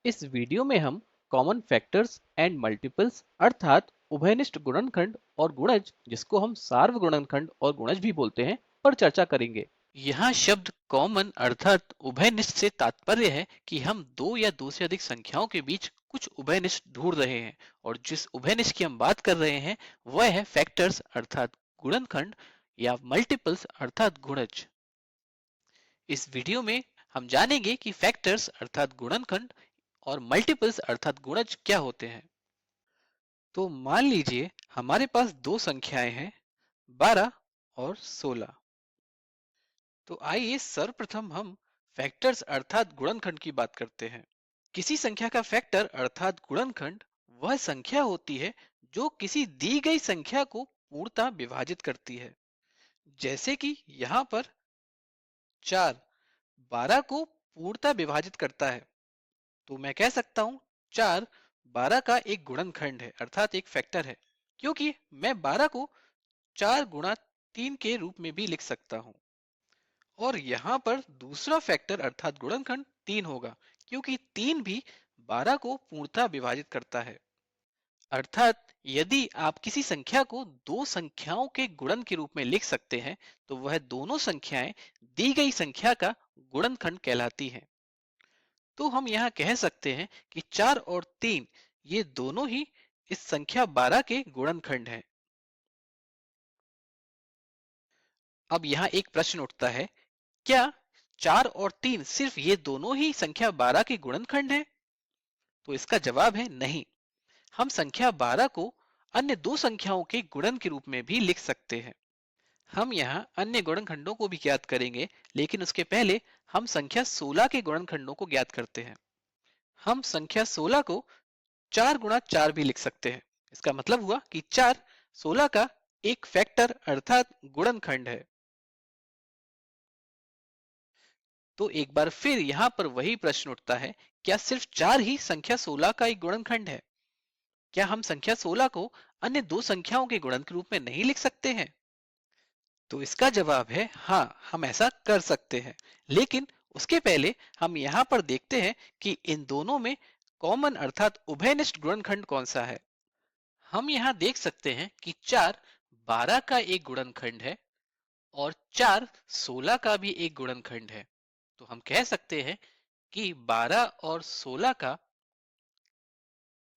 इस वीडियो में हम कॉमन फैक्टर्स एंड मल्टीपल्स अर्थात उभयनिष्ठ गुणनखंड और गुणज जिसको हम सार्वगुणनखंड और गुणज भी बोलते हैं पर चर्चा करेंगे। यहाँ शब्द कॉमन अर्थात उभयनिष्ठ से तात्पर्य है कि हम दो या दो से अधिक संख्याओं के बीच कुछ उभयनिष्ठ ढूंढ रहे हैं और जिस उभयनिष्ठ की हम बात कर रहे हैं वह है फैक्टर्स अर्थात गुणनखंड या मल्टीपल्स अर्थात गुणज। इस वीडियो में हम जानेंगे कि फैक्टर्स अर्थात गुणनखंड और मल्टीपल्स अर्थात गुणज क्या होते हैं। तो मान लीजिए हमारे पास दो संख्याएं हैं 12 और 16। तो आइए सर्वप्रथम हम फैक्टर्स अर्थात गुणनखंड की बात करते हैं। किसी संख्या का फैक्टर अर्थात गुणनखंड वह संख्या होती है जो किसी दी गई संख्या को पूर्णतः विभाजित करती है। जैसे कि यहाँ पर 4 12 को पूर्णतः विभाजित करता है, तो मैं कह सकता हूँ 4 12 का एक गुणनखंड है अर्थात एक फैक्टर है, क्योंकि मैं 12 को 4 गुणा 3 के रूप में भी लिख सकता हूँ। और यहाँ पर दूसरा फैक्टर अर्थात गुणनखंड 3 होगा, क्योंकि 3 भी 12 को पूर्णतः विभाजित करता है। अर्थात यदि आप किसी संख्या को दो संख्याओं के गुणन के रूप में लिख सकते हैं तो वह दोनों संख्याएं दी गई संख्या का गुणनखंड कहलाती हैं। तो हम यहाँ कह सकते हैं कि 4 और 3 ये दोनों ही इस संख्या 12 के गुणनखंड हैं। अब यहाँ एक प्रश्न उठता है, क्या 4 और 3 सिर्फ ये दोनों ही संख्या 12 के गुणनखंड हैं? तो इसका जवाब है नहीं। हम संख्या 12 को अन्य दो संख्याओं के गुणन के रूप में भी लिख सकते हैं। हम यहाँ अन्य गुणनखंडों को भी ज्ञात करेंगे, लेकिन उसके पहले हम संख्या 16 के गुणनखंडों को ज्ञात करते हैं। हम संख्या 16 को 4 गुणा 4 भी लिख सकते हैं। इसका मतलब हुआ कि 4 16 का एक फैक्टर अर्थात गुणनखंड है। तो एक बार फिर यहाँ पर वही प्रश्न उठता है, क्या सिर्फ 4 ही संख्या 16 का एक गुणनखंड है? क्या हम संख्या 16 को अन्य दो संख्याओं के गुणन के रूप में नहीं लिख सकते हैं? तो इसका जवाब है हाँ, हम ऐसा कर सकते हैं। लेकिन उसके पहले हम यहाँ पर देखते हैं कि इन दोनों में कॉमन अर्थात उभयनिष्ठ गुणनखंड कौन सा है। हम यहाँ देख सकते हैं कि 4 12 का एक गुणनखंड है और 4 16 का भी एक गुणनखंड है। तो हम कह सकते हैं कि 12 और 16 का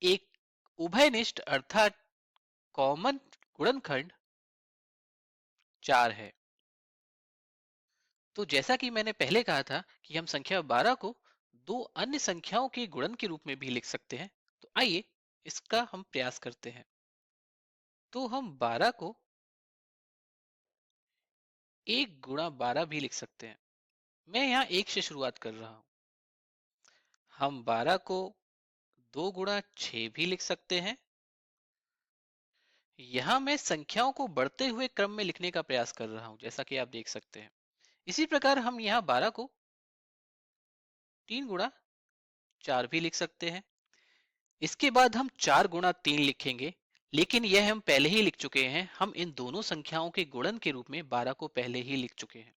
एक उभयनिष्ठ अर्थात कॉमन गुणनखंड 4 है। तो जैसा कि मैंने पहले कहा था कि हम संख्या 12 को दो अन्य संख्याओं के गुणन के रूप में भी लिख सकते हैं, तो आइए इसका हम प्रयास करते हैं। तो हम 12 को 1 गुणा 12 भी लिख सकते हैं। मैं यहाँ 1 से शुरुआत कर रहा हूँ। हम 12 को 2 गुणा 6 भी लिख सकते हैं। यहाँ मैं संख्याओं को बढ़ते हुए क्रम में लिखने का प्रयास कर रहा हूँ, जैसा कि आप देख सकते हैं। इसी प्रकार हम यहाँ 12 को 3 गुणा 4 भी लिख सकते हैं। इसके बाद हम 4 गुणा 3 लिखेंगे, लेकिन यह हम पहले ही लिख चुके हैं। हम इन दोनों संख्याओं के गुणन के रूप में 12 को पहले ही लिख चुके हैं।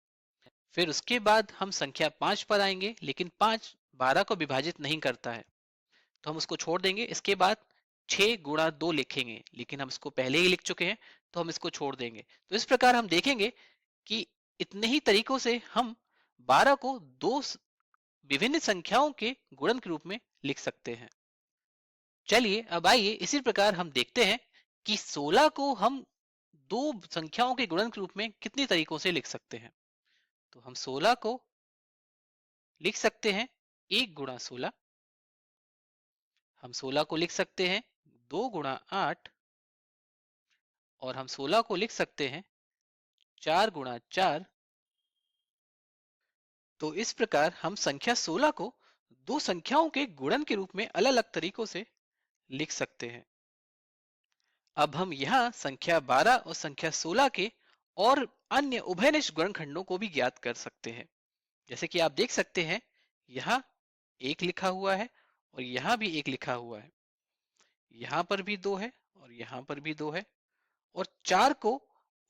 फिर उसके बाद हम संख्या 5 पर आएंगे, लेकिन 5 12 को विभाजित नहीं करता है, तो हम उसको छोड़ देंगे। इसके बाद 6 गुणा 2 लिखेंगे, लेकिन हम इसको पहले ही लिख चुके हैं, तो हम इसको छोड़ देंगे। तो इस प्रकार हम देखेंगे कि इतने ही तरीकों से हम 12 को दो विभिन्न संख्याओं के गुणन के रूप में लिख सकते हैं। चलिए अब आइए इसी प्रकार हम देखते हैं कि 16 को हम दो संख्याओं के गुणन के रूप में कितने तरीकों से लिख सकते हैं। तो हम 16 को लिख सकते हैं 1 गुणा 16। हम 16 को लिख सकते हैं 2 गुणा 8 और हम 16 को लिख सकते हैं 4 गुणा 4। तो इस प्रकार हम संख्या 16 को दो संख्याओं के गुणन के रूप में अलग अलग तरीकों से लिख सकते हैं। अब हम यहाँ संख्या 12 और संख्या 16 के और अन्य उभयनिष्ठ गुणनखंडों को भी ज्ञात कर सकते हैं। जैसे कि आप देख सकते हैं, यहाँ एक लिखा हुआ है और यहाँ भी एक लिखा हुआ है। यहाँ पर भी दो है और यहाँ पर भी दो है। और 4 को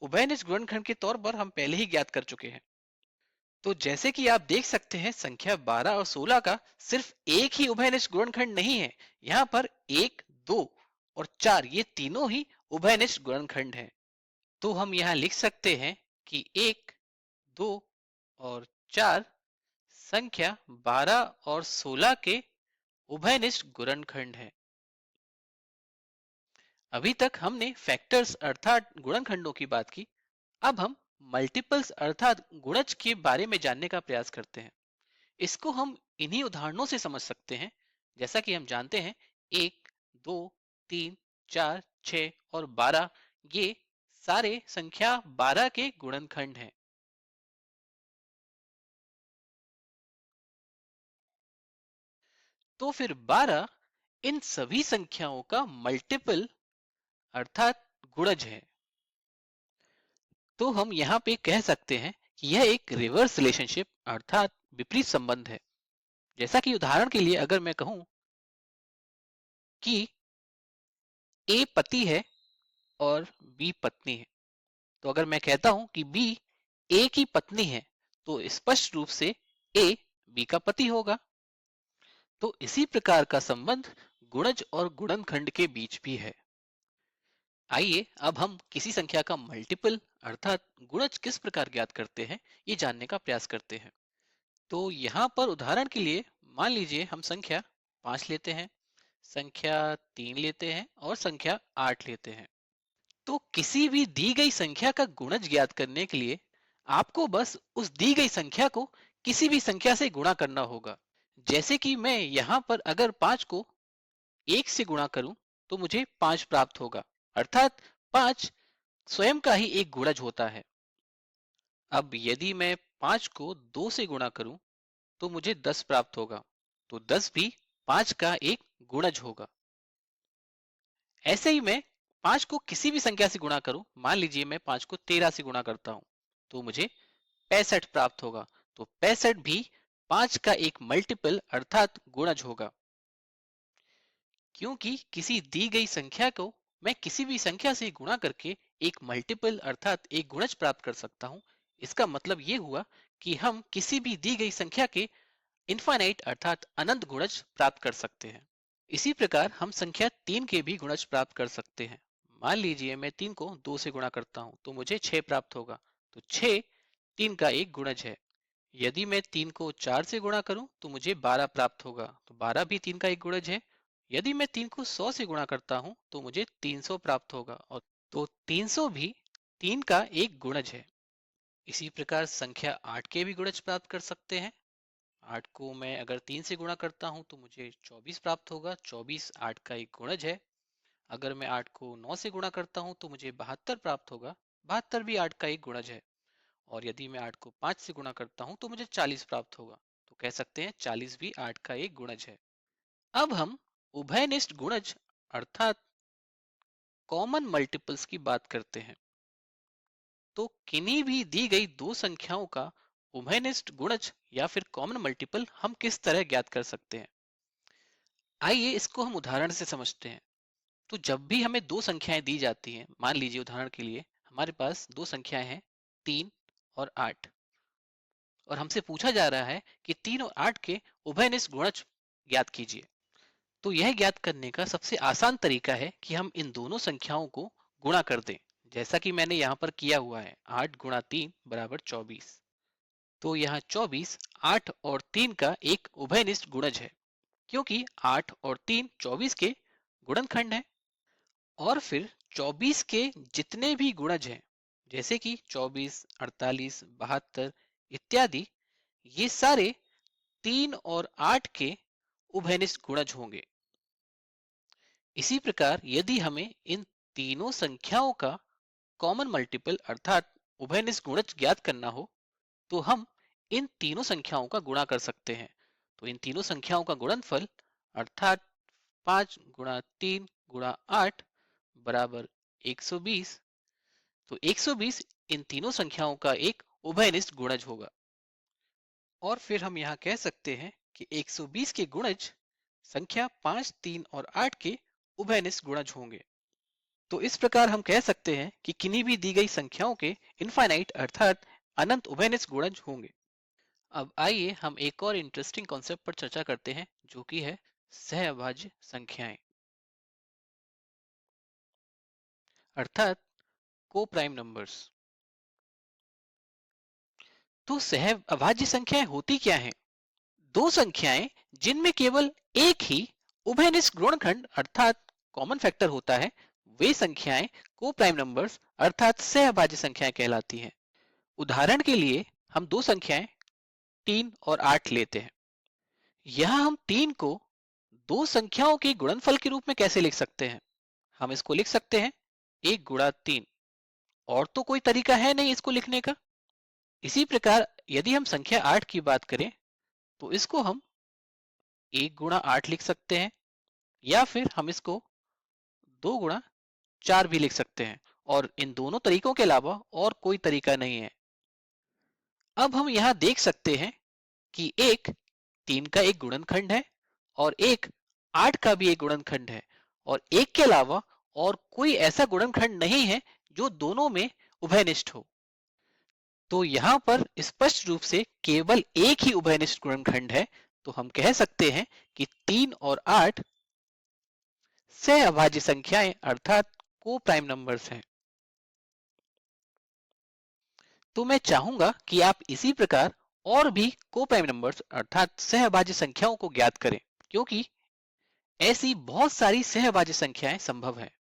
उभयनिष्ठ गुणनखंड के तौर पर हम पहले ही ज्ञात कर चुके हैं। तो जैसे कि आप देख सकते हैं, संख्या 12 और 16 का सिर्फ एक ही उभयनिष्ठ गुणनखंड नहीं है। यहाँ पर 1, 2 और 4 ये तीनों ही उभयनिष्ठ गुणनखंड हैं। तो हम यहाँ लिख सकते हैं कि 1, 2 और 4 संख्या 12 और 16 के उभयनिष्ठ गुणनखंड हैं। अभी तक हमने फैक्टर्स अर्थात गुणनखंडों की बात की। अब हम मल्टीपल्स अर्थात गुणज के बारे में जानने का प्रयास करते हैं। इसको हम इन्हीं उदाहरणों से समझ सकते हैं। जैसा कि हम जानते हैं, 1, 2, 3, 4, 6 और 12 ये सारे संख्या 12 के गुणनखंड हैं। तो फिर 12 इन सभी संख्याओं का मल्टीपल अर्थात गुणज है। तो हम यहाँ पे कह सकते हैं कि यह एक रिवर्स रिलेशनशिप अर्थात विपरीत संबंध है। जैसा कि उदाहरण के लिए अगर मैं कहूं कि ए पति है और बी पत्नी है, तो अगर मैं कहता हूं कि बी ए की पत्नी है, तो स्पष्ट रूप से ए बी का पति होगा। तो इसी प्रकार का संबंध गुणज और गुणनखंड के बीच भी है। आइए अब हम किसी संख्या का मल्टीपल अर्थात गुणज किस प्रकार ज्ञात करते हैं, ये जानने का प्रयास करते हैं। तो यहाँ पर उदाहरण के लिए मान लीजिए हम संख्या 5 लेते हैं, संख्या 3 लेते हैं और संख्या 8 लेते हैं। तो किसी भी दी गई संख्या का गुणज ज्ञात करने के लिए आपको बस उस दी गई संख्या को किसी भी संख्या से गुणा करना होगा। जैसे कि मैं यहाँ पर अगर 5 को 1 से गुणा करूं तो मुझे 5 प्राप्त होगा, अर्थात 5 स्वयं का ही एक गुणज होता है। अब यदि मैं 5 को 2 से गुणा करूं तो मुझे 10 प्राप्त होगा, तो 10 भी 5 का एक गुणज होगा। ऐसे ही मैं 5 को किसी भी संख्या से गुणा करूं, मान लीजिए मैं 5 को 13 से गुणा करता हूं, तो मुझे 65 प्राप्त होगा। तो 65 भी 5 का एक मल्टीपल अर्थात गुणज होगा। क्योंकि किसी दी गई संख्या को मैं किसी भी संख्या से गुणा करके एक मल्टीपल अर्थात एक गुणज प्राप्त कर सकता हूं, इसका मतलब ये हुआ कि हम किसी भी दी गई संख्या के इनफाइनाइट अर्थात अनंत गुणज प्राप्त कर सकते हैं। इसी प्रकार हम संख्या 3 के भी गुणज प्राप्त कर सकते हैं। मान लीजिए मैं 3 को 2 से गुणा करता हूं तो मुझे 6 प्राप्त होगा। तो 6 3 का एक गुणज है। यदि मैं 3 को 4 से गुणा करूं तो मुझे 12 प्राप्त होगा, तो 12 भी 3 का एक गुणज है। यदि मैं 3 को 100 से गुणा करता हूं तो मुझे 300 प्राप्त होगा, और तो 300 भी 3 का एक गुणज है। इसी प्रकार संख्या 8 के भी गुणज प्राप्त कर सकते हैं। 8 को मैं अगर 3 से गुणा करता हूं तो मुझे 24 प्राप्त होगा, 24 8 का एक गुणज है। अगर मैं 8 को 9 से गुणा करता हूं तो मुझे 72 प्राप्त होगा, 72 भी 8 का एक गुणज है। और यदि मैं 8 को 5 से गुणा करता हूं तो मुझे 40 प्राप्त होगा, तो कह सकते हैं 40 भी 8 का एक गुणज है। अब हम उभयनिष्ठ गुणज अर्थात कॉमन मल्टीपल्स की बात करते हैं। तो किन्हीं भी दी गई दो संख्याओं का उभयनिष्ठ गुणज या फिर कॉमन मल्टीपल हम किस तरह ज्ञात कर सकते हैं, आइए इसको हम उदाहरण से समझते हैं। तो जब भी हमें दो संख्याएं दी जाती हैं, मान लीजिए उदाहरण के लिए हमारे पास दो संख्याएं हैं 3 और 8, और हमसे पूछा जा रहा है कि 3 और 8 के उभयनिष्ठ गुणज ज्ञात कीजिए। तो यह ज्ञात करने का सबसे आसान तरीका है कि हम इन दोनों संख्याओं को गुणा कर दें, जैसा कि मैंने यहाँ पर किया हुआ है। 8 गुणा 3 बराबर 24। तो यहाँ 24 8 और 3 का एक उभयनिष्ठ गुणज है, क्योंकि 8 और 3 24 के गुणनखंड है। और फिर 24 के जितने भी गुणज हैं, जैसे कि 24 48 72 इत्यादि, ये सारे 3 और 8 के उभयनिष्ठ गुणज होंगे। इसी प्रकार यदि हमें इन तीनों संख्याओं का कॉमन मल्टीपल अर्थात उभयनिष्ठ गुणज ज्ञात करना हो, तो हम इन तीनों संख्याओं का गुणा कर सकते हैं। तो इन तीनों संख्याओं का गुणनफल अर्थात 5 गुणा 3 गुणा 8 बराबर 120। तो 120 इन तीनों संख्याओं का एक उभयनिष्ठ गुणज होगा। और फिर हम यहाँ कह सकते हैं कि 120 के गुणज संख्या 5 3 और 8 के उभयनिष्ठ गुणज होंगे। तो इस प्रकार हम कह सकते हैं कि किन्हीं भी दी गई संख्याओं के इनफाइनाइट अर्थात अनंत उभयनिष्ठ गुणज होंगे। अब आइए हम एक और इंटरेस्टिंग कॉन्सेप्ट पर चर्चा करते हैं, जो कि है सहअभाज्य संख्याएं, अर्थात को प्राइम नंबर्स। तो सहअभाज्य संख्याएं होती क्या हैं? दो संख्याएं जिनमें केवल एक ही उभयनिष्ठ गुणनखंड अर्थात कॉमन फैक्टर होता है, वे संख्याएं को प्राइम नंबर्स अर्थात सहअभाज्य संख्याएं कहलाती हैं। उदाहरण के लिए हम दो संख्याएं 3 और 8 लेते हैं। यहाँ हम 3 को दो संख्याओं के गुणनफल के रूप में कैसे लिख सकते हैं? हम इसको लिख सकते हैं 1 गुणा 3। और तो कोई तरीका है नहीं इसको लिखने का। इसी प्रकार यदि हम संख्या 8 की बात करें तो इसको हम 1 गुणा 8 लिख सकते हैं, या फिर हम इसको 2 गुणा 4 भी लिख सकते हैं, और इन दोनों तरीकों के अलावा और कोई तरीका नहीं है। अब हम यहाँ देख सकते हैं कि एक 3 का एक गुणनखंड है और एक 8 का भी एक गुणनखंड है, और एक के अलावा और कोई ऐसा गुणनखंड नहीं है जो दोनों में उभयनिष्ठ हो। तो यहाँ पर स्पष्ट रूप से केवल एक ही उभयनिष्ठ गुणनखंड है, तो हम कह सकते हैं कि 3 और 8 सहअभाज्य संख्याएं अर्थात को प्राइम नंबर्स हैं। तो मैं चाहूंगा कि आप इसी प्रकार और भी को प्राइम नंबर्स अर्थात सहअभाज्य संख्याओं को ज्ञात करें, क्योंकि ऐसी बहुत सारी सहअभाज्य संख्याएं संभव है।